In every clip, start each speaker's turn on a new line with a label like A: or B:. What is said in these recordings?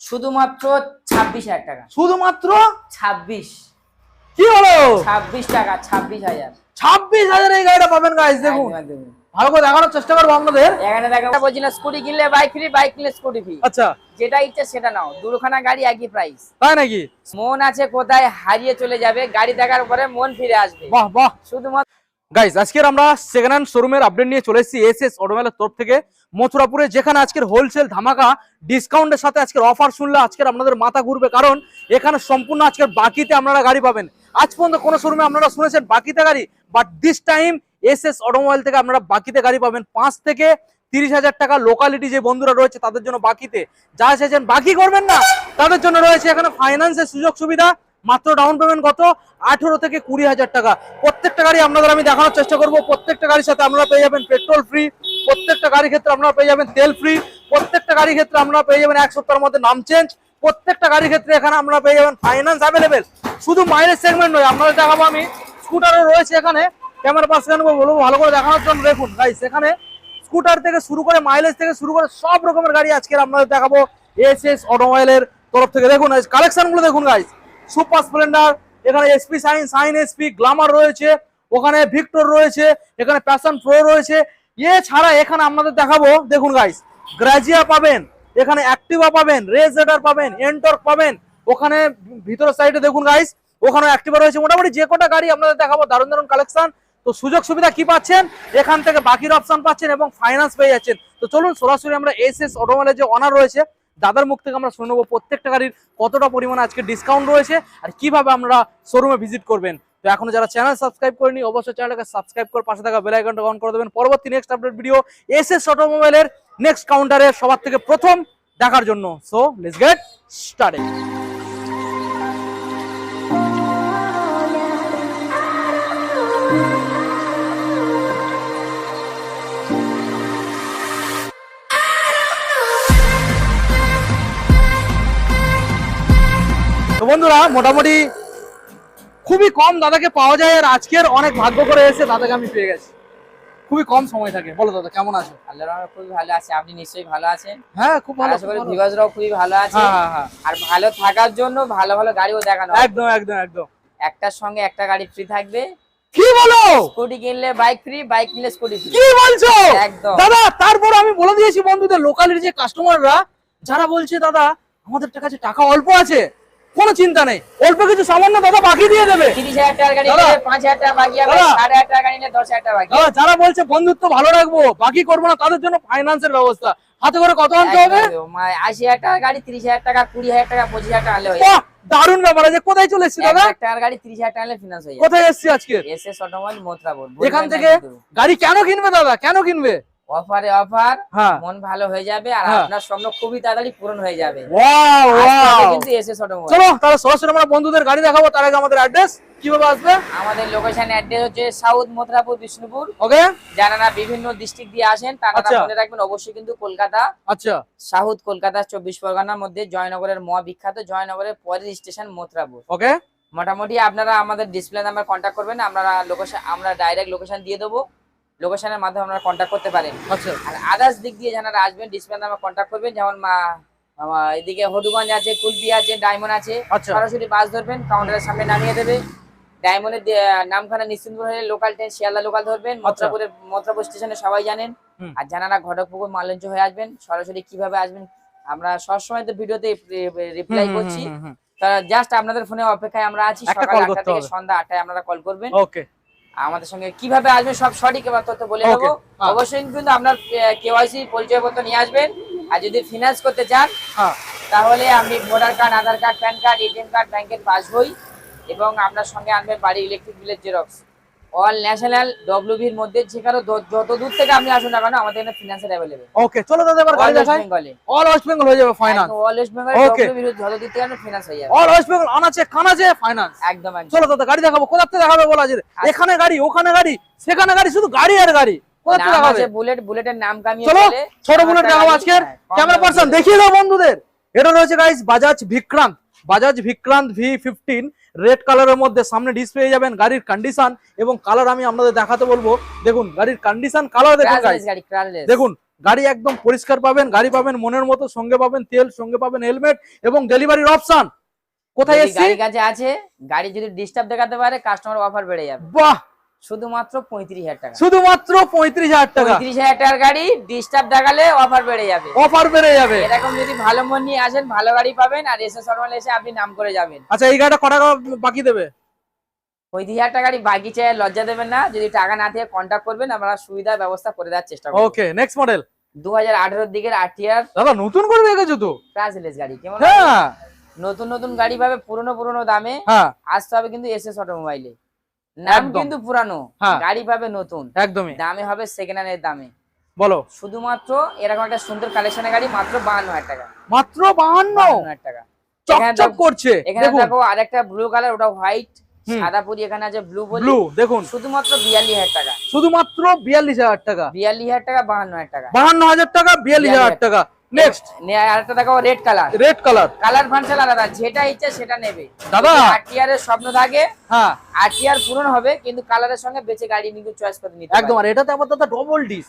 A: শুধুমাত্র 26,000 টাকা।
B: শুধুমাত্র
A: 26
B: কি হলো
A: 26 টাকা, 26,000।
B: 26,000 এই গাড়িটা পাবেন গাইস। দেখুন ভালো করে দেখানোর চেষ্টা করবো আপনাদের।
A: এখানে দেখো বলছি না, স্কুটি কিনলে বাইক ফ্রি, বাইক কিনলে স্কুটি ফ্রি।
B: আচ্ছা,
A: যেটা ইচ্ছা সেটা নাও, দুখানা গাড়ি একই প্রাইস।
B: তাই নাকি?
A: মন আছে কোথায় হারিয়ে চলে যাবে, গাড়ি দেখার পরে মন ফিরে আসবে।
B: বাহ বাহ।
A: শুধুমাত্র
B: গাইস আজকের আমরা সেকেন্ড হ্যান্ড শোরুমের আপডেট নিয়ে চলে এসেছি এসএস অটোমোবাইলের তরফ থেকে মথুরাপুরে, যেখানে আজকের হোলসেল ধামাকা ডিসকাউন্টের সাথে আজকের অফার শুনলে আজকের আপনাদের মাথা ঘুরবে, কারণ এখানে সম্পূর্ণ আজকের বাকিতে আপনারা গাড়ি পাবেন। আজ পর্যন্ত কোন শোরুমে আপনারা শুনেছেন বাকিতে গাড়ি, but this time SS automobile থেকে আপনারা বাকিতে গাড়ি পাবেন 5 থেকে 30,000 টাকা। লোকালিটি যে বন্ধুরা রয়েছে তাদের জন্য বাকিতে, যা এসেছেন বাকি করবেন না তাদের জন্য রয়েছে এখানে ফাইন্যান্সের সুযোগ সুবিধা। মাত্র ডাউন পেমেন্ট কত? 18 থেকে 20,000 টাকা। প্রত্যেকটা গাড়ি আপনাদের আমি দেখানোর চেষ্টা করব। প্রত্যেকটা গাড়ির সাথে আপনারা পেয়ে যাবেন পেট্রোল ফ্রি, প্রত্যেকটা গাড়ির ক্ষেত্রে আপনারা পেয়ে যাবেন তেল ফ্রি, প্রত্যেকটা গাড়ির ক্ষেত্রে আপনারা পেয়ে যাবেন 1 সপ্তাহের মধ্যে নাম চেঞ্জ, প্রত্যেকটা গাড়ির ক্ষেত্রে এখানে আপনারা পেয়ে যাবেন ফাইন্যান্স অ্যাভেলেবেল। শুধু মাইলেজ সেগমেন্ট নয়, আপনাদের দেখাবো আমি স্কুটারও রয়েছে এখানে। ক্যামেরা পাশে বলবো ভালো করে দেখানোর জন্য। দেখুন গাইস, এখানে স্কুটার থেকে শুরু করে মাইলেজ থেকে শুরু করে সব রকমের গাড়ি আজকে আপনাদের দেখাবো এসএস অটোমোবাইলের তরফ থেকে। দেখুন কালেকশন গুলো দেখুন গাইস, সুপার স্প্লেন্ডার, এখানে এসপি সাইন এসপি গ্ল্যামার রয়েছে, ওখানে ভিক্টর রয়েছে, এখানে প্যাশন প্রো রয়েছে। এছাড়া এখানে আপনাদের দেখাবো দেখুন গাইস, গ্রাজিয়া পাবেন, এখানে অ্যাক্টিভা পাবেন, রেজ রাইডার পাবেন, এনটর্ক পাবেন। ওখানে ভিতরের সাইডে দেখুন গাইস, ওখানে অ্যাক্টিভা রয়েছে। মোটামুটি যে কটা গাড়ি আপনাদের দেখাবো দারুণ দারুণ কালেকশন। তো সুযোগ সুবিধা কি পাচ্ছেন এখান থেকে, বাকির অপশন পাচ্ছেন এবং ফাইন্যান্স পেয়ে যাচ্ছেন। তো চলুন সরাসরি আমরা এসএস অটোমোবাইলের যে অনার রয়েছে দাদার মুখ থেকে আমরা শুনে নেবো প্রত্যেকটা গাড়ির কতটা পরিমাণে আজকে ডিসকাউন্ট রয়েছে আর কিভাবে আমরা শোরুমে ভিজিট করবেন। তো এখনো যারা চ্যানেল সাবস্ক্রাইব করেনি অবশ্যই চ্যানেলটাকে সাবস্ক্রাইব করে পাশে থাকা বেল আইকনটা অন করে দেবেন। পরবর্তী নেক্সট আপডেট ভিডিও এসএস অটোমোবাইলের নেক্সট কাউন্টারে সবার থেকে প্রথম দেখার জন্য। So let's get started. তো বন্ধুরা মোটামুটি খুবই কম দাদাকে পাওয়া যায়, আর আজকের অনেক ভাগ্য করে এসে দাদাকে আমি পেয়ে গেছি। খুবই কম সময় থাকে। বলো দাদা কেমন আছো?
A: আল্লাহর রহমতে খুবই ভালো আছে, আপনি নিশ্চয়ই ভালো আছেন?
B: হ্যাঁ খুব ভালো।
A: আশা করি ভিউয়ার্সরাও খুবই ভালো আছে।
B: হ্যাঁ।
A: আর ভালো থাকার জন্য ভালো ভালো গাড়িও দেখানো হবে।
B: একদম একদম একদম।
A: একটার সঙ্গে একটা গাড়ি ফ্রি থাকবে।
B: কি বলো?
A: স্কুটি কিনলে বাইক ফ্রি, বাইক কিনলে স্কুটি ফ্রি।
B: কি বলছো?
A: একদম
B: দাদা তারপর আমি বলে দিয়েছি বন্ধুদের, লোকালের যে কাস্টমাররা যারা বলছে দাদা আমাদের কাছে টাকা অল্প আছে, কোনো চিন্তা নেই, অল্প কিছু সামান্য দাদা বাকি দিয়ে দেবে।
A: 30,000 টাকার গাড়ি নিলে 5,000 টাকা বাকি হবে, 5,500 টাকা গাড়ি নিলে 10,000 টাকা বাকি।
B: যারা বলছে বন্ধুত্ব ভালো রাখবো বাকি করবো না তাদের জন্য ফাইন্যান্সের ব্যবস্থা। হাতে করে কত আনতে হবে?
A: 80,000 টাকার গাড়ি 30,000 টাকা, 20,000 টাকা, 25,000 টাকা আনলে হয়ে
B: বাহ, দারুণ ব্যাপার আছে। কোথায় চলে এসেছি দাদা?
A: 1,00,000 টাকার গাড়ি 30,000 টাকা আনলে ফিনান্স হয়ে যাবে।
B: কোথায় এসেছি আজকে?
A: SS automobile Mathurapur.
B: এখান থেকে গাড়ি কেন কিনবে দাদা, কেন কিনবে?
A: অফারে অফার,
B: হ্যাঁ
A: মন ভালো হয়ে যাবে আর আপনার স্বপ্ন খুবই তাড়াতাড়ি পূরণ হয়ে যাবে।
B: Wow wow.
A: কিন্তু এসএস অটোমোবাইল।
B: চলো তাহলে সরাসরি আমরা বন্ধুদের গাড়ি দেখাবো। তার আগে আমাদের অ্যাড্রেস কিভাবে আসবে?
A: আমাদের লোকেশন অ্যাড্রেস হচ্ছে সাউথ মথুরাপুর বিষ্ণুপুর।
B: ওকে,
A: যারা বিভিন্ন ডিস্ট্রিক্ট দিয়ে আসেন তারা মনে রাখবেন অবশ্যই কিন্তু কলকাতা।
B: আচ্ছা,
A: সাউথ কলকাতা 24 পরগনার মধ্যে জয়নগরের বিখ্যাত জয়নগরের পরের স্টেশন মথুরাপুর।
B: ওকে,
A: মোটামুটি আপনারা আমাদের ডিসপ্লে নাম্বার কন্ট্যাক্ট করবেন, আমরা ডাইরেক্ট লোকেশন দিয়ে দেবো, লোকেশনের মাধ্যমে আপনারা কন্ট্যাক্ট করতে পারেন।
B: আচ্ছা,
A: আর আদার্স দিক দিয়ে যারা আসবেন ডিসপ্লে নাম্বার কন্ট্যাক্ট করবেন, যেমন এদিকে হডুগঞ্জ আছে, কুলপি আছে, ডায়মন্ড আছে। সরাসরি বাস ধরবেন, কাউন্টারের সামনে নামিয়ে দেবে। ডায়মন্ডের নামখানা নিশ্চিন্তপুর হয়ে লোকাল ট্রেন শিয়ালদা লোকাল ধরবেন। মথুরাপুর স্টেশনে সবাই জানেন। আর জানারা ঘটকপুকুর মালঞ্চ হয়ে আসবেন। সরাসরি কিভাবে আসবেন আমরা সবসময় তো ভিডিওতে রিপ্লাই করছি, জাস্ট আপনাদের ফোনে অপেক্ষায় আমরা আছি। সকাল 8টা থেকে সন্ধ্যা 8টায় আপনারা কল করবেন।
B: ওকে,
A: আমাদের সঙ্গে কিভাবে আসবেন সব সঠিক তথ্য বলে দেবো। অবশ্যই কিন্তু আপনার কেওয়াইসি পরিচয়পত্র নিয়ে আসবেন। আর যদি ফিনান্স করতে চান তাহলে আপনি voter card, Aadhaar card, PAN card, ATM card, ব্যাংকের পাসবই এবং আপনার সঙ্গে আনবেন বাড়ির ইলেকট্রিক বিলের জেরক্স। অল ন্যাশনাল ডব্লিউবির মধ্যে যেখানে যত দূর থেকে আপনি আসুন না কেন আমাদের এখানে ফিনান্সের अवेलेबल।
B: ওকে, চলো দাদা এবার গাড়ি দেখাই। অল ওয়েস্ট বেঙ্গল হয়ে যাবে ফাইনান্স।
A: অল ওয়েস্ট বেঙ্গল ডব্লিউবির যত দূর থেকে আপনি ফিনান্স হয়ে যাবে।
B: অল ওয়েস্ট বেঙ্গল আনাচে কানাচে ফাইনান্স।
A: একদম একদম।
B: চলো দাদা গাড়ি দেখাবো। কোথা থেকে দেখাবে বলা যায়? এখানে গাড়ি, ওখানে গাড়ি, সেখানে গাড়ি, শুধু গাড়ি আর গাড়ি। কোথা থেকে দেখাবে?
A: বুলেটের নাম কামিয়ে
B: চলো ছোট বুলেট দেখাবো আজকের। ক্যামেরা পারসন দেখিয়ে দাও বন্ধুদের। এটা রয়েছে guys Bajaj Vikrant V15 red কালারের মধ্যে। সামনে ডিসপ্লে যাবেন গাড়ির কন্ডিশন এবং কালার আমি আপনাদের দেখাতে বলবো। দেখুন গাড়ির কন্ডিশন, কালার দেখুন গাইস, দেখুন গাড়ি একদম পরিষ্কার পাবেন, গাড়ি পাবেন মনের মতো, সঙ্গে পাবেন তেল, সঙ্গে পাবেন হেলমেট এবং ডেলিভারির অপশন। কোথায়
A: যদি
B: এসেছি?
A: গাড়ি কাছে আছে, গাড়ি যদি ডিস্টার্ব দেখাতে পারে কাস্টমার অফার বেড়ে যাবে।
B: বাহ,
A: শুধুমাত্র 35,000 টাকা।
B: শুধুমাত্র 35,000 টাকা।
A: 35,000 টাকার গাড়ি ডিস্টার্ব দেখালে অফার বেড়ে যাবে।
B: অফার বেড়ে যাবে।
A: এরকম যদি ভালো মন নিয়ে আসেন ভালো গাড়ি পাবেন, আর এসএস অটোমোবাইল এসে আপনি নাম করে যাবেন।
B: আচ্ছা, এই গাড়িটা কত টাকা বাকি দেবে?
A: 35,000 টাকা গাড়ি বাকি চাই, লজ্জা দেবেন না। যদি টাকা না দিয়ে কন্ট্যাক্ট করবেন, আমরা সুবিধা ব্যবস্থা করে দেওয়ার চেষ্টা করব।
B: ওকে, নেক্সট মডেল।
A: 2018 দিকের আরটিআর
B: দাদা নতুন করে রেখেছো তো?
A: ক্রাশলেস গাড়ি কেমন?
B: হ্যাঁ,
A: নতুন নতুন গাড়ি পাবে পুরনো দামে।
B: হ্যাঁ,
A: আসতে হবে কিন্তু এসএস অটোমোবাইলে। নাম
B: একদম।
A: কিন্তু পুরানো,
B: হ্যাঁ।
A: গাড়ি পাবে নতুন,
B: একদমই।
A: দামে হবে সেকেন্ড হ্যান্ডের দামে।
B: বলো।
A: শুধুমাত্র এরকম একটা সুন্দর কালেকশনের গাড়ি মাত্র 52,000 টাকা।
B: মাত্র 52?
A: 52,000 টাকা।
B: চকচক করছে।
A: এখানে
B: দেখুন,
A: দেখো আরেকটা ব্লু কালার, ওটা হোয়াইট,
B: হুম।
A: সাদা পুরি এখানে আছে ব্লু বলি।
B: ব্লু দেখুন,
A: শুধুমাত্র 42,000 টাকা।
B: শুধুমাত্র 42,000 টাকা।
A: 42,000 টাকা, 52,000 টাকা।
B: 52,000 টাকা, 42,000 টাকা। নেক্সট
A: আরেকটা দেখো red colour.
B: Red colour.
A: Colour function আলাদা, যেটা ইচ্ছে সেটা নেবে
B: দাদা।
A: আরটিআর এর স্বপ্ন থাকে,
B: হ্যাঁ,
A: আরটিআর পূরণ হবে, কিন্তু কালারের সঙ্গে বেঁচে গাড়ি নিয়ে চয়েস করে নিতে
B: একদম। আর এটাতে আবার দাদা ডবল ডিস,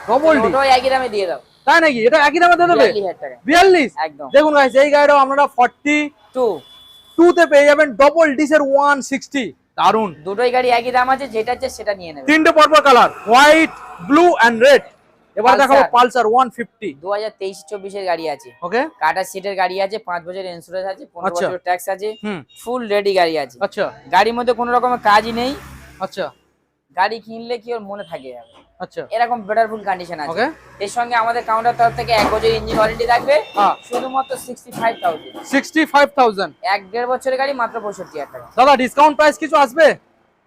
B: ডবল ডিস।
A: ওটাও একই দামে দিয়ে দাও।
B: তাই নাকি? এটা একই দামে দিয়ে দেবে?
A: 42,000 টাকা
B: 42?
A: একদম।
B: দেখুন গাইস, এই গাড়িটাও আপনারা 42 তে পেয়ে যাবেন, ডবল ডিসের 160। দারুন।
A: দুটোই গাড়ি একই দাম আছে, যেটা ইচ্ছে সেটা নিয়ে নেবে।
B: তিনটে পরপর colour, white, blue and red. এবার দেখাবো পালসার 150।
A: 2023-24 এর গাড়ি আছে।
B: ওকে,
A: কাটা সিটের গাড়ি আছে, 5 বছরের ইন্স্যুরেন্স আছে, 15
B: আচ্ছা।
A: বছরের ট্যাক্স আছে,
B: হুম,
A: ফুল রেডি গাড়ি আছে।
B: আচ্ছা,
A: গাড়ির মধ্যে কোনো রকমের কাজই নেই।
B: আচ্ছা,
A: গাড়ি কিনলে কি ওর মনে থাকে যাবে,
B: আচ্ছা।
A: এরকম বেটারফুল কন্ডিশন আছে।
B: ওকে,
A: এর সঙ্গে আমাদের কাউন্টার তরফ থেকে 1 বছর ইঞ্জিন ওয়ারেন্টি থাকবে,
B: হ্যাঁ।
A: শুধুমাত্র 65,000।
B: 65,000।
A: 1.5 বছরের গাড়ি মাত্র 65,000 টাকা।
B: দাদা ডিসকাউন্ট প্রাইস কিছু আসবে?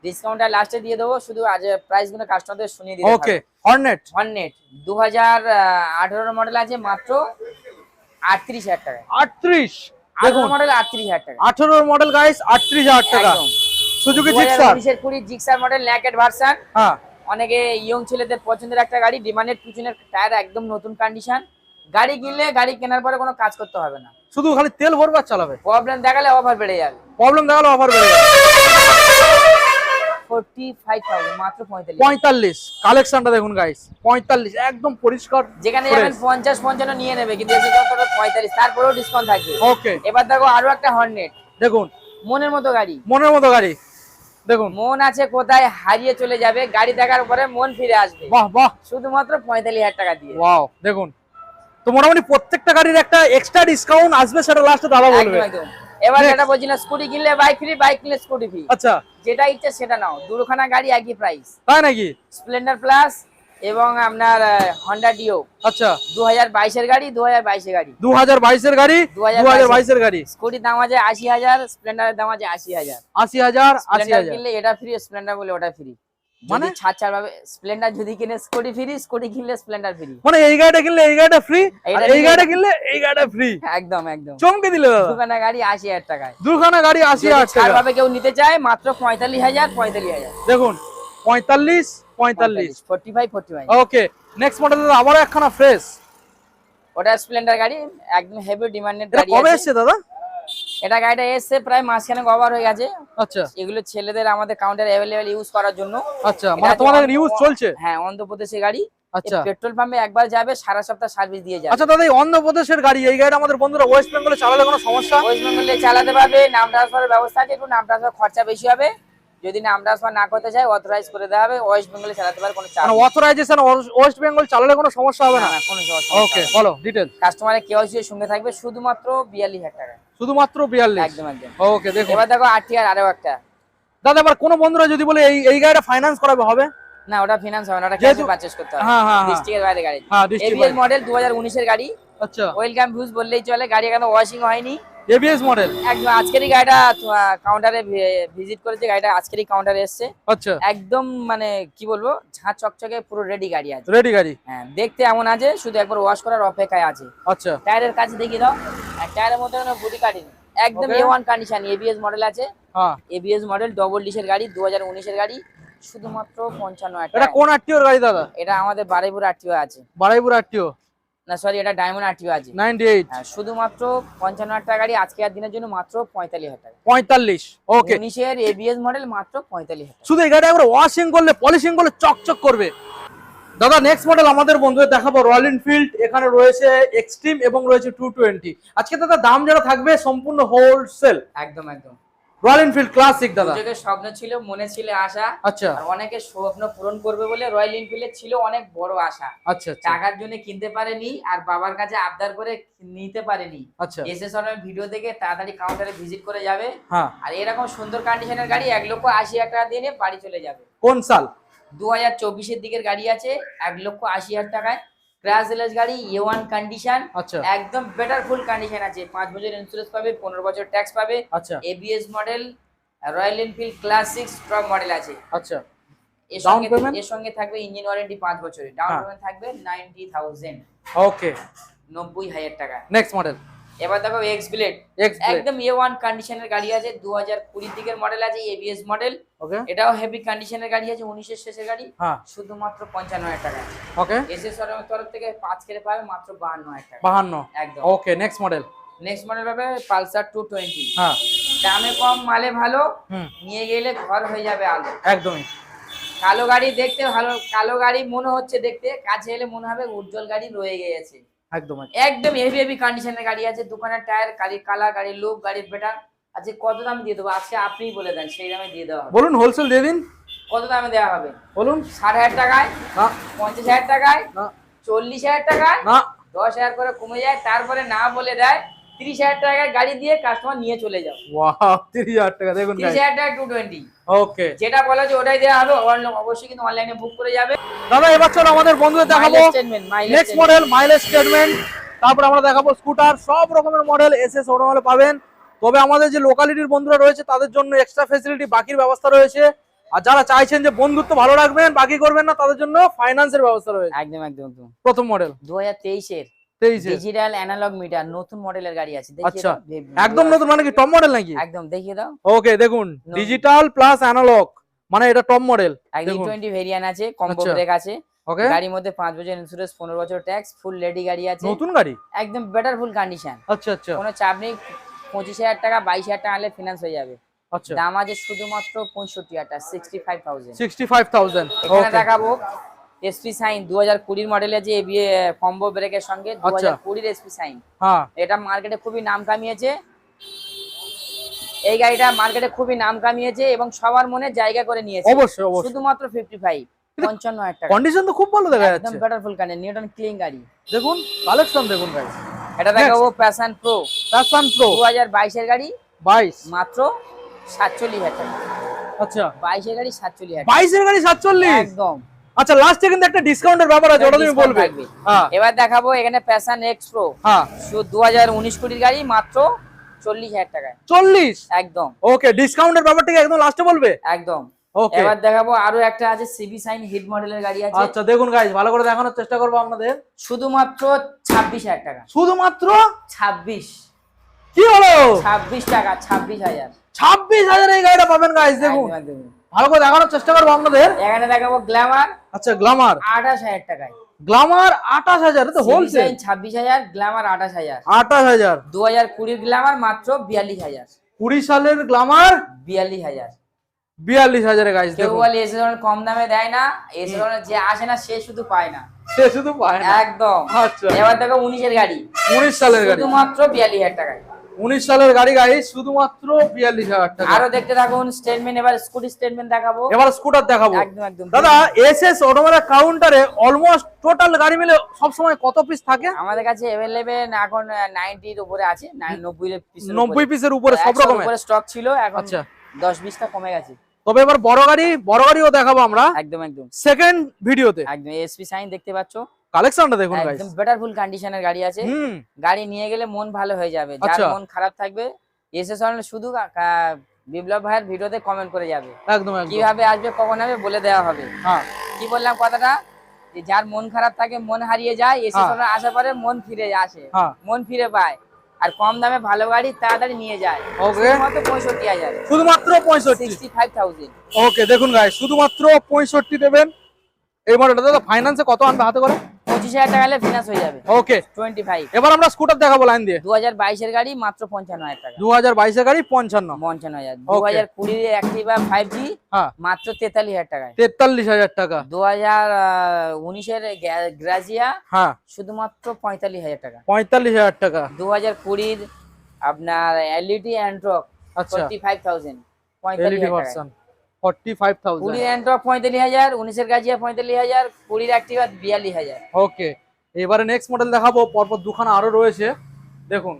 A: ডিসকাউন্টটা লাস্টে দিয়ে দেবো, শুধু আজ প্রাইস গুলো কাস্টমারদের শুনিয়ে দিতে।
B: ওকে, হর্নেট।
A: হর্নেট 2018 মডেল আছে মাত্র 38,000 টাকা।
B: 38?
A: 18
B: দেখুন,
A: মডেল 38,000 টাকা।
B: 18 মডেল গাইস, 38,000 টাকা।
A: একদম।
B: Suzuki Gixxer.
A: 2019 এর কুড়ি জিক্সার মডেল নেকেড ভার্সন।
B: হ্যাঁ,
A: অনেকে ইয়ং ছেলেদের পছন্দের একটা গাড়ি, ডিমান্ডেড, পিছনের টায়ার একদম নতুন কন্ডিশন। গাড়ি কিনলে গাড়ি কেনার পরে কোনো কাজ করতে হবে না,
B: শুধু খালি তেল ভরবে আর চালাবে।
A: প্রবলেম দেখালে অফার বেড়ে যাবে।
B: প্রবলেম দেখালে অফার বেড়ে যাবে।
A: 45,000 মাত্র 45।
B: 45 কালেকশনটা দেখুন গাইস, 45 একদম পরিষ্কার।
A: যেখানে
B: fresh।
A: যাবেন 50-55 নিয়ে নেবে, কিন্তু এসে যত 45, তারপরেও ডিসকাউন্ট থাকবে।
B: ওকে,
A: এবার দেখো আরো একটা হর্নেট,
B: দেখুন
A: মনের মতো গাড়ি।
B: মনের মতো গাড়ি। দেখুন,
A: মন আছে কোথায় হারিয়ে চলে যাবে, গাড়ি দেখার পরে মন ফিরে আসবে।
B: বাহ বাহ,
A: শুধুমাত্র 45,000 টাকা দিয়ে।
B: ওয়াও। দেখুন, তো মোটামুটি প্রত্যেকটা গাড়ির একটা এক্সট্রা ডিসকাউন্ট আসবে, সেটা লাস্টে দাদা বলবে।
A: একদম একদম। এবার
B: Next।
A: যেটা বলছি না, স্কুটি কিনলে বাইক ফ্রি, বাইক কিনলে স্কুটি ফ্রি।
B: আচ্ছা,
A: যেটা ইচ্ছে সেটা নাও, দুখানা গাড়ি একই প্রাইস।
B: তাই নাকি?
A: স্প্লেন্ডার প্লাস এবং আপনার হন্ডা ডিও।
B: আচ্ছা,
A: 2022 এর গাড়ি, 2022 এর গাড়ি।
B: 2022 এর গাড়ি, 2022 এর গাড়ি।
A: স্কুটির দাম আছে 80,000, স্প্লেন্ডারের দাম আছে 80,000।
B: 80,000,
A: স্প্লেন্ডার
B: 80,000।
A: কিনলে এটা ফ্রি, স্প্লেন্ডার বলে ওটা ফ্রি।
B: মানে
A: মানে ছাড় পাবে। স্প্লেন্ডার যদি কিনে স্কুটি ফ্রি, স্কুটি কিনলে স্প্লেন্ডার ফ্রি।
B: মানে এই গাড়িটা কিনলে এই গাড়িটা ফ্রি,
A: এইটা
B: আর এই
A: কিনলে-
B: গাড়িটা কিনলে এই গাড়িটা ফ্রি।
A: একদম একদম।
B: চমকে দিলে দাদা।
A: দুখানা গাড়ি 80,000 টাকায়।
B: দুখানা গাড়ি 80,000
A: ছাড়
B: টাকা।
A: পাবে কেউ নিতে চায় মাত্র 45,000।
B: দেখুন, 45, 45।
A: 45।
B: ওকে, নেক্সট মডেল দাদা আবারও একখানা ফ্রেশ।
A: ওটা স্প্লেন্ডার গাড়ি, একদম হেভি ডিমান্ডেড
B: এটা
A: গাড়ি
B: কবে
A: আছে।
B: এসেছে দাদা?
A: এটা গাড়িটা এসছে প্রায় মাসখানে কভার হয়ে গেছে।
B: আচ্ছা,
A: এগুলো ছেলেদের আমাদের কাউন্টার অ্যাভেলেবেল ইউজ করার জন্য।
B: আচ্ছা,
A: এটা
B: মানে
A: আছে
B: তোমাদের ইউজ চলছে?
A: হ্যাঁ, অন্ধ্রপ্রদেশের গাড়ি।
B: আচ্ছা,
A: পেট্রোল পাম্পে একবার যাবে, সারা সপ্তাহ সার্ভিস দিয়ে যাবে।
B: আচ্ছা দাদা, এই অন্ধ্রপ্রদেশের গাড়ি, এই গাড়িটা আমাদের বন্ধুরা ওয়েস্ট বেঙ্গলে চালালে কোনো সমস্যা?
A: ওয়েস্ট বেঙ্গলে চালাতে পারবে, নাম ট্রান্সফারের ব্যবস্থা আছে, একটু নাম ট্রান্সফার খরচা বেশি হবে। যদি নাম ট্রান্সফার না করতে চায়, অথরাইজ করে দেওয়া হবে। ওয়েস্ট বেঙ্গলে চালাতে পারে, কোনো চাপ
B: মানে অথরাইজেশন ওয়েস্ট বেঙ্গল চালালে কোনো সমস্যা হবে না?
A: না, কোনো
B: ওকে, বলো ডিটেইলস।
A: কাস্টমারের কেওয়াইসি এর সঙ্গে থাকবে, শুধুমাত্র 42,000 টাকা।
B: শুধুমাত্র 42?
A: একদম একদম।
B: ওকে, দেখুন
A: এবার দেখো আরটিআর আরো একটা।
B: দাদা, এবার কোনো বন্ধুরা যদি বলে এই গাড়িটা ফাইন্যান্স করাবে, হবে?
A: না, ওটা ফিনান্স হবে না, ওটা
B: যেহেতু-
A: ক্যাশে পারচেজ করতে হবে।
B: হ্যাঁ, হ্যাঁ, হ্যাঁ।
A: ডিস্ট্রিক্টের বাইরে গাড়ি।
B: হ্যাঁ, district
A: এবিএস
B: বাইরে।
A: মডেল 2019 এর গাড়ি।
B: আচ্ছা,
A: ওয়েলকাম ভিউজ বললেই চলে, গাড়ি এখনো ওয়াশিং হয়নি।
B: ABS model.
A: একদম আজকেরই গাড়িটা কাউন্টারে ভিজিট করেছে, গাড়িটা আজকেরই কাউন্টারে এসেছে।
B: আচ্ছা,
A: একদম মানে কি বলবো, ঝাঁ চকচকে পুরো রেডি গাড়ি আছে।
B: রেডি গাড়ি।
A: হ্যাঁ, দেখতে এমন আছে, শুধু একবার ওয়াশ করার অপেক্ষায় আছে।
B: আচ্ছা,
A: টায়ারের কাছে দেখিয়ে দাও। টায়ারের মধ্যে কোনো বুটি কাটিনি, একদম
B: Okay.
A: A1 condition. ABS model আছে,
B: হ্যাঁ।
A: এবিএস মডেল ডবল ডিসের গাড়ি, 2019 এর গাড়ি, শুধুমাত্র 55,000
B: এটা
A: টাকা।
B: কোন আরটিওর গাড়ি দাদা?
A: এটা আমাদের বারুইপুর আরটিও আছে।
B: বারাইপুর আরটিও?
A: না সরি, এটা ডায়মন্ড আরটিও আছে।
B: 98?
A: হ্যাঁ, শুধুমাত্র 55,000 টাকা গাড়ি, আজকে আর দিনের জন্য মাত্র 45,000 টাকা।
B: 45? ওকে,
A: 19 এর এবিএস মডেল মাত্র 45,000 টাকা।
B: শুধু এই গাড়িটা একবার ওয়াশিং করলে, পলিশিং করলে চকচক করবে। দাদা নেক্সট মডেল আমাদের বন্ধুদের দেখাবো রয়্যাল এনফিল্ড। এখানে রয়েছে এক্সট্রিম এবং রয়েছে 220। আজকে দাদা দাম যারা থাকবে সম্পূর্ণ হোলসেল।
A: একদম একদম
B: রয়্যাল এনফিল্ড ক্লাসিক দাদা।
A: যুগের স্বপ্ন ছিল, মনে ছিল আশা।
B: আচ্ছা।
A: আর অনেকে স্বপ্ন পূরণ করবে বলে রয়্যাল এনফিল্ডের ছিল অনেক বড় আশা।
B: আচ্ছা আচ্ছা।
A: টাকার জন্য কিনতে পারেনি আর বাবার কাছে আবদার করে নিতে পারেনি।
B: আচ্ছা।
A: এসে সরাসরি ভিডিও দেখে তাড়াতাড়ি কাউন্টারে ভিজিট করে যাবে।
B: হ্যাঁ।
A: আর এরকম সুন্দর কন্ডিশনের গাড়ি 1,80,000 টাকা দিয়ে নিয়ে বাড়ি চলে যাবে।
B: কোন সাল?
A: 2024 এর দিকের গাড়ি আছে 1,80,000 টাকায়। ক্র্যাশলেস গাড়ি, A1 কন্ডিশন।
B: আচ্ছা।
A: একদম বেটার ফুল কন্ডিশন আছে। 5 বছর ইন্স্যুরেন্স পাবে, 15 বছর ট্যাক্স পাবে।
B: আচ্ছা।
A: ABS model, royal Enfield classic top model আছে।
B: আচ্ছা।
A: এর সঙ্গে থাকবে ইঞ্জিন ওয়ারেন্টি 5 বছরের। ডাউন পেমেন্ট থাকবে 90,000।
B: ওকে,
A: 90,000 টাকা।
B: Next model.
A: এবার দেখো এক্স ব্লেড। একদম A1 কন্ডিশনের গাড়ি আছে, 2020 দিকের মডেল আছে, ABS মডেল।
B: ওকে।
A: এটাও হেভি কন্ডিশনের গাড়ি আছে, 19 এর শেষের গাড়ি।
B: হ্যাঁ।
A: শুধুমাত্র 55,000 টাকা।
B: ওকে।
A: এসএস তরফ থেকে 5 কেটে পাবে মাত্র 52,000 টাকা।
B: 52।
A: একদম।
B: ওকে, নেক্সট মডেল।
A: নেক্সট মডেল পাবে পালসার 220।
B: হ্যাঁ।
A: দামে কম, মালে ভালো,
B: হুম,
A: নিয়ে গেলে ঘর হয়ে যাবে আলো।
B: একদমই।
A: কালো গাড়ি দেখতে ভালো, কালো গাড়ি মনে হচ্ছে দেখতে, কাছে এলে মনে হবে উজ্জ্বল গাড়ি রয়ে গিয়েছে।
B: একদম
A: একদম হেভি হেভি কন্ডিশনের গাড়ি আছে। দোকানের টায়ার, গাড়ি কালার, গাড়ির লুক, গাড়ির বেটার আছে। কত দাম দিয়ে দেবো আজকে আপনিই বলে দেন, সেই দামে দিয়ে দেওয়া হবে।
B: বলুন, হোলসেল দিয়ে দিন।
A: কত দামে দেওয়া হবে
B: বলুন।
A: 60,000 টাকায়
B: না।
A: 50,000 টাকায়
B: না।
A: 40,000 টাকায়
B: না।
A: 10,000 করে কমে যায়, তারপরে না বলে দেয় 30,000 টাকায় গাড়ি দিয়ে কাস্টমার নিয়ে চলে যাও।
B: ওয়াও, 30,000 টাকা দেখুন।
A: 30,000 টাকা 220।
B: ওকে,
A: যেটা বলা যে ওটাই দেওয়া হবে। অবশ্যই কিন্তু অনলাইনে বুক করে যাবে।
B: দাদা এবার চলো আমাদের বন্ধুদের দেখাবো নেক্সট মডেল মাইলেজ স্টেটমেন্ট। তারপর আমরা দেখাবো স্কুটার, সব রকমের মডেল এসএস অটোমোবাইলে পাবেন। তবে আমাদের যে লোকালিটির বন্ধুরা রয়েছে তাদের জন্য এক্সট্রা ফ্যাসিলিটি, বাকির ব্যবস্থা রয়েছে। আর যারা চাইছেন যে বন্ধুত্ব ভালো রাখবেন, বাকি করবেন না, তাদের জন্য ফাইন্যান্সের ব্যবস্থা রয়েছে।
A: একদম একদম একদম।
B: প্রথম মডেল
A: 2023 এর ডিজিটাল অ্যানালগ মিটার, নতুন মডেলের গাড়ি আছে।
B: আচ্ছা, একদম নতুন মানে কি টপ মডেল নাকি?
A: একদম, দেখিয়ে দাও।
B: ওকে, দেখুন ডিজিটাল প্লাস অ্যানালগ মানে এটা টপ মডেল।
A: একদম 20 ভেরিয়েন্ট আছে, কম্বো ব্রেক আছে।
B: ওকে।
A: গাড়ির মধ্যে 5 বছর ইন্স্যুরেন্স, 15 বছর ট্যাক্স, ফুল রেডি গাড়ি আছে।
B: নতুন গাড়ি,
A: একদম বেটার ফুল কন্ডিশন।
B: আচ্ছা আচ্ছা।
A: কোনো চাপ নেই। 25,000 টাকা 22,000 টাকা আনলে ফিনান্স হয়ে যাবে।
B: আচ্ছা।
A: দাম আছে শুধুমাত্র 65,000 টাকা, 65,000।
B: 65,000।
A: এখানে দেখাবো এসপি সাইন 2020 মডেলের যে এবিএ কম্বো ব্রেকের সঙ্গে 2020 এসপি সাইন।
B: হ্যাঁ।
A: এটা মার্কেটে খুবই নাম কামিয়েছে। এই গাড়িটা মার্কেটে খুবই নাম কামিয়েছে এবং সবার মনে জায়গা করে নিয়েছে।
B: অবশ্যই অবশ্যই।
A: শুধুমাত্র 55, 55,000 টাকা।
B: কন্ডিশন তো খুব ভালো দেখা যাচ্ছে।
A: একদম বেটার ফুল কন্ডিশন, নিউটন ক্লিন গাড়ি।
B: দেখুন কালেকশন দেখুন গাইস।
A: এটা দেখাবো প্যাশন প্রো।
B: প্যাশন প্রো
A: 2022 এর গাড়ি,
B: 22
A: মাত্র 47,000 টাকা।
B: আচ্ছা,
A: 22 এর গাড়ি 47,000।
B: 22 এর গাড়ি 47?
A: একদম।
B: আচ্ছা, লাস্টে কিন্তু একটা ডিসকাউন্টের ব্যাপার আছে, ওটা তুমি বলবে।
A: হ্যাঁ। এবার দেখাবো এখানে প্যাশন এক্স প্রো।
B: হ্যাঁ।
A: 2019 কোটির গাড়ি, মাত্র 40,000 টাকায়।
B: 40?
A: একদম।
B: ওকে, ডিসকাউন্টের ব্যাপারটা একদম লাস্টে বলবে।
A: একদম।
B: ওকে।
A: এবার দেখাবো আরো একটা আছে, সিবি সাইন হিট মডেলের গাড়ি আছে।
B: আচ্ছা, দেখুন গাইস, ভালো করে দেখানোর চেষ্টা করব আপনাদের।
A: শুধুমাত্র 26,000 টাকা।
B: শুধুমাত্র
A: 26?
B: কি হলো?
A: 26 টাকা, 26,000।
B: 26,000 এই গাড়িটা পাবেন গাইস, দেখুন। ভালো করে দেখানোর চেষ্টা করব আপনাদের।
A: এখানে দেখাবো গ্ল্যামার।
B: আচ্ছা, গ্ল্যামার
A: 28,000 টাকায়।
B: গ্ল্যামার 28,000, তো হোলসেল।
A: 26,000, গ্ল্যামার 28,000।
B: 28,000।
A: 2020 গ্ল্যামার মাত্র 42,000।
B: 20 সালের গ্ল্যামার
A: 42,000।
B: 42,000 গাইস,
A: কেউ
B: দেখুন।
A: বলে এসে ধরনের কম দামে দেয় না, এসে ধরনের যে আসে না সে শুধু পায় না।
B: সে শুধু পায় না।
A: একদম।
B: আচ্ছা।
A: এবার দেখো 19 এর গাড়ি,
B: 19 সালের গাড়ি,
A: শুধুমাত্র 42,000 টাকায়।
B: 19 সালের গাড়ি গাইস, শুধুমাত্র 42,000 টাকা।
A: আরো দেখতে থাকুন স্টেটমেন্ট। এবার স্কুটি স্টেটমেন্ট দেখাবো।
B: এবার স্কুটার দেখাবো।
A: একদম একদম।
B: দাদা এসএস অটোমোবাইল কাউন্টারে অলমোস্ট টোটাল গাড়ি মিলে সব সময় কত পিস থাকে?
A: আমাদের কাছে अवेलेबल এখন 90 এর উপরে আছে,
B: 90 পিসের উপরে সব রকমের
A: স্টক ছিল। এখন
B: আচ্ছা
A: 10-20টা কমে গেছে।
B: তবে এবার বড় গাড়িও দেখাবো আমরা
A: একদম একদম
B: সেকেন্ড ভিডিওতে।
A: একদম এসপি সাইন দেখতে পাচ্ছো,
B: কালেকশনটা দেখুন গাইস,
A: একদম বেটার ফুল কন্ডিশনের গাড়ি আছে। গাড়ি নিয়ে গেলে মন ভালো হয়ে যাবে। যার মন খারাপ থাকবে এসএস অনলাইন শুধু বিপ্লব ভাইয়ের ভিডিওতে কমেন্ট করে যাবে।
B: একদম একদম।
A: কিভাবে আসবে, কখন হবে বলে দেওয়া হবে।
B: হ্যাঁ,
A: কি বললাম কথাটা, যে যার মন খারাপ থাকে, মন হারিয়ে যায়, এসএস অনলাইন আসার পরে মন ফিরে আসে, মন ফিরে পায়। আর কম দামে ভালো গাড়ি তাড়াতাড়ি নিয়ে যায়।
B: ওকে,
A: মাত্র 65,000।
B: শুধুমাত্র 65,
A: 65,000।
B: ওকে, দেখুন গাইস, শুধুমাত্র 65 দেবেন। এই মডেলটা দাদা ফাইন্যান্সে কত আনবে হাতে করে?
A: 25,000 টাকা হলে ফিনান্স হয়ে যাবে।
B: ওকে
A: 25।
B: এবার আমরা স্কুটার দেখাবো লাইন দিয়ে।
A: 2022 এর গাড়ি মাত্র 55,000 টাকা।
B: 2022 এর গাড়ি 55।
A: 55,000। 2020 এর অ্যাক্টিভা 5G
B: হ্যাঁ
A: মাত্র 43,000 টাকায়।
B: 43,000 টাকা।
A: 2019 এর গ্রাজিয়া
B: হ্যাঁ
A: শুধুমাত্র 45,000 টাকা।
B: 45,000 টাকা।
A: 2020 এর আপনার এলইডি অ্যান্ড্রক
B: আচ্ছা
A: 45,000।
B: LED
A: 45,000
B: version 45,000।
A: 20 এর অ্যান্ড্রক 45,000, 19 এর গাজিয়া 45,000, 20 এর অ্যাক্টিভা 42,000।
B: ওকে এবারে নেক্সট মডেল দেখাবো, পরপর দুখানা আরো রয়েছে। দেখুন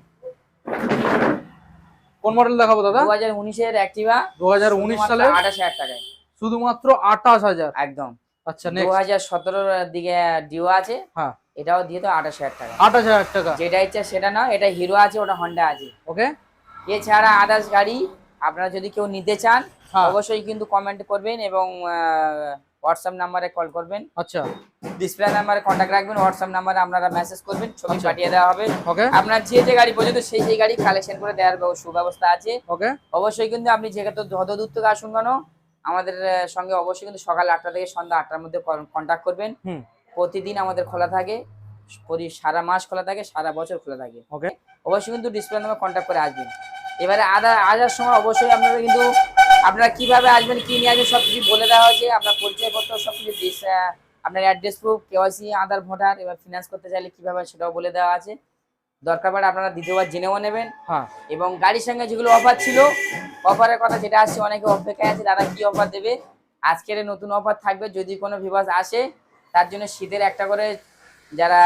B: কোন মডেল দেখাবো দাদা?
A: 2019 এর অ্যাক্টিভা
B: 2019 সালে
A: 28,000 টাকায়
B: শুধুমাত্র 28,000।
A: একদম।
B: আচ্ছা নেক্সট
A: 2017 এর দিকে ডিও আছে,
B: হ্যাঁ
A: এটাও দিয়ে তো 28,000 টাকা।
B: 28,000 টাকা।
A: যেটা ইচ্ছা সেটা না, এটা হিরো আছে, ওটা হন্ডা আছে।
B: ওকে
A: এছাড়া আদার্স গাড়ি আপনারা যদি কেউ নিতে চান
B: হ্যাঁ।
A: অবশ্যই কিন্তু কমেন্ট করবেন এবং হোয়াটসঅ্যাপ নাম্বারে কল করবেন।
B: আচ্ছা
A: ডিসপ্লে নাম্বারে কন্ট্যাক্ট রাখবেন, হোয়াটসঅ্যাপ নাম্বারে আপনারা মেসেজ করবেন, ছবি
B: আচ্ছা।
A: পাঠিয়ে দেওয়া হবে।
B: ওকে
A: আপনার যে গাড়ি পর্যন্ত সেই গাড়ি কালেকশন করে দেওয়ার সুব্যবস্থা আছে।
B: ওকে
A: অবশ্যই কিন্তু আপনি যেহেতু যত দূর থেকে আসুন কেন আমাদের সঙ্গে অবশ্যই কিন্তু সকাল 8টা থেকে সন্ধ্যা 8টার মধ্যে কন্ট্যাক্ট করবেন।
B: হুম
A: প্রতিদিন আমাদের খোলা থাকে, সারা মাস খোলা থাকে, সারা বছর খোলা থাকে।
B: ওকে
A: অবশ্যই কিন্তু ডিসপ্লে নাম্বার কন্ট্যাক্ট করে আসবেন। এবারে আসার সময় অবশ্যই আপনারা কিন্তু আপনারা কিভাবে আসবেন, কি নিয়ে আসবেন সবকিছু বলে দেওয়া হয়েছে। আপনার পরিচয়পত্র সবকিছু আপনার অ্যাড্রেস প্রুফ, কেওয়াইসি, আধার, ভোটার, এবার ফিনান্স করতে চাইলে কিভাবে সেটাও বলে দেওয়া আছে। দরকার পড়ে আপনারা দ্বিতীয়বার জেনেও নেবেন।
B: হ্যাঁ
A: এবং গাড়ির সঙ্গে যেগুলো অফার ছিল, অফারের কথা যেটা আসছে, অনেকে অপেক্ষায় আছে তারা কি অফার দেবে। আজকের নতুন অফার থাকবে, যদি কোনো ভিউয়ার্স আসে তার জন্য শীতের একটা করে, যারা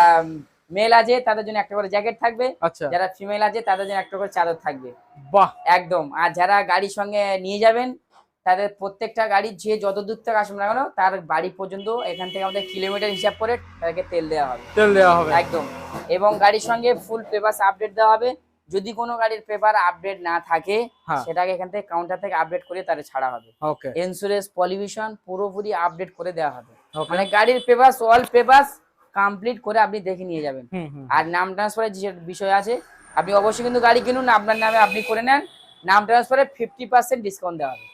A: মেল আছে তাদের জন্য একটা করে জ্যাকেট থাকবে,
B: আচ্ছা
A: যারা ফিমেল আছে তাদের জন্য একটা করে চাদর থাকবে।
B: বাহ
A: একদম। আর যারা গাড়ির সঙ্গে নিয়ে যাবেন তাদের প্রত্যেকটা গাড়ি যে যত দূর থেকে আসুন না কেন তার বাড়ি পর্যন্ত এখান থেকে আমাদের কিলোমিটার হিসাব করে তাদেরকে তেল দেওয়া হবে।
B: তেল দেওয়া হবে
A: একদম। এবং গাড়ির সঙ্গে ফুল পেপারস আপডেট দেওয়া হবে। যদি কোনো গাড়ির পেপার আপডেট না থাকে
B: হ্যাঁ।
A: সেটাকে এখান থেকে কাউন্টার থেকে আপডেট করে তারে ছাড়া হবে।
B: ওকে
A: ইন্স্যুরেন্স, পলিউশন পুরোপুরি আপডেট করে দেওয়া হবে।
B: ওকে
A: মানে গাড়ির পেপারস, অল পেপারস কমপ্লিট করে আপনি দেখে নিয়ে যাবেন।
B: হুম হুম
A: আর নাম ট্রান্সফারের যে বিষয় আছে, আপনি অবশ্যই কিন্তু গাড়ি কিনুন, আপনার নামে আপনি করে নেন, নাম ট্রান্সফারে 50% ডিসকাউন্ট দেওয়া হবে।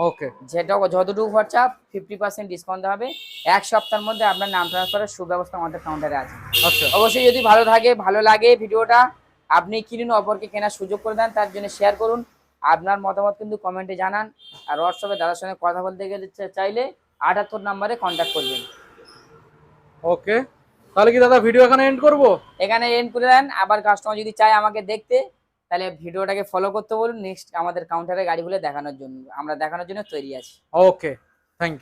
B: ওকে
A: যেটা যতটুকু খরচা 50% ডিসকাউন্ট দেওয়া হবে। এক সপ্তাহের মধ্যে আপনার নাম ট্রান্সফারের সুব্যবস্থা আমাদের কাউন্টারে আছে।
B: আচ্ছা
A: অবশ্যই যদি ভালো থাকে, ভালো লাগে ভিডিওটা, আপনি কিনুন, অপরকে কেনার সুযোগ করে দেন, তার জন্য শেয়ার করুন। আপনার মতামত কিন্তু কমেন্টে জানান। আর হোয়াটসঅ্যাপে দাদার সঙ্গে কথা বলতে গেলে চাইলে 78 নম্বরে কন্ট্যাক্ট করবেন।
B: ওকে তাহলে কি দাদা ভিডিও এখানে এন্ড করব?
A: এখানে এন্ড করে দেন। আবার কাস্টমার যদি চায় আমাকে দেখতে তাহলে ভিডিওটাকে ফলো করতে বলুন। নেক্সট আমাদের কাউন্টারে গাড়িগুলো দেখানোর জন্য, আমরা দেখানোর জন্য তৈরি আছি।
B: Okay thank you.